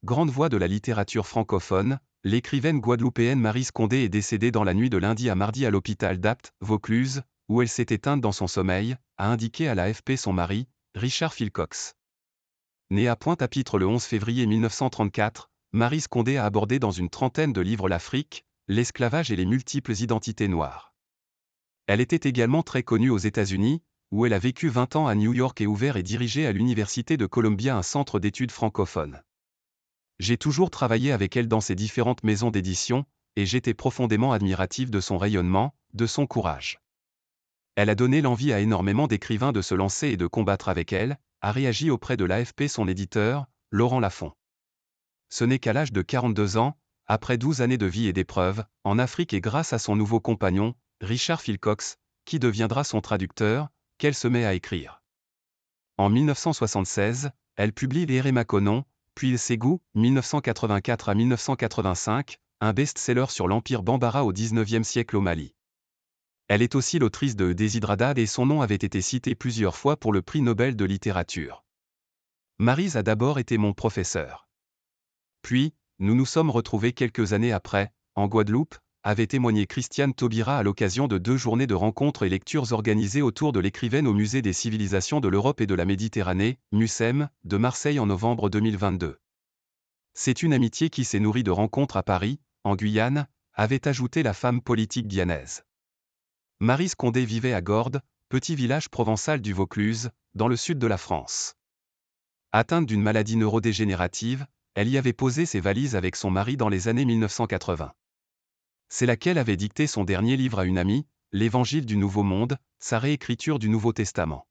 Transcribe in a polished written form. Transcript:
grande voix de la littérature francophone, l'écrivaine guadeloupéenne Maryse Condé est décédée dans la nuit de lundi à mardi à l'hôpital d'Apt, Vaucluse, où elle s'est éteinte dans son sommeil, a indiqué à l'AFP son mari, Richard Philcox. Née à Pointe-à-Pitre le 11 février 1934, Maryse Condé a abordé dans une trentaine de livres l'Afrique, l'esclavage et les multiples identités noires. Elle était également très connue aux États-Unis, où elle a vécu 20 ans à New York et ouvert et dirigé à l'Université de Columbia un centre d'études francophones. J'ai toujours travaillé avec elle dans ses différentes maisons d'édition, et j'étais profondément admiratif de son rayonnement, de son courage. Elle a donné l'envie à énormément d'écrivains de se lancer et de combattre avec elle, a réagi auprès de l'AFP son éditeur, Laurent Lafont. Ce n'est qu'à l'âge de 42 ans, après 12 années de vie et d'épreuves, en Afrique et grâce à son nouveau compagnon, Richard Philcox, qui deviendra son traducteur, qu'elle se met à écrire. En 1976, elle publie Les Rémaconon, puis Le Ségou, 1984 à 1985, un best-seller sur l'empire Bambara au XIXe siècle au Mali. Elle est aussi l'autrice de Déshydrada et son nom avait été cité plusieurs fois pour le prix Nobel de littérature. Maryse a d'abord été mon professeur. Puis, nous nous sommes retrouvés quelques années après, en Guadeloupe, avait témoigné Christiane Taubira à l'occasion de 2 journées de rencontres et lectures organisées autour de l'écrivaine au Musée des civilisations de l'Europe et de la Méditerranée, MUCEM, de Marseille en novembre 2022. C'est une amitié qui s'est nourrie de rencontres à Paris, en Guyane, avait ajouté la femme politique guyanaise. Maryse Condé vivait à Gordes, petit village provençal du Vaucluse, dans le sud de la France. Atteinte d'une maladie neurodégénérative, elle y avait posé ses valises avec son mari dans les années 1980. C'est laquelle avait dicté son dernier livre à une amie, L'Évangile du Nouveau Monde, sa réécriture du Nouveau Testament.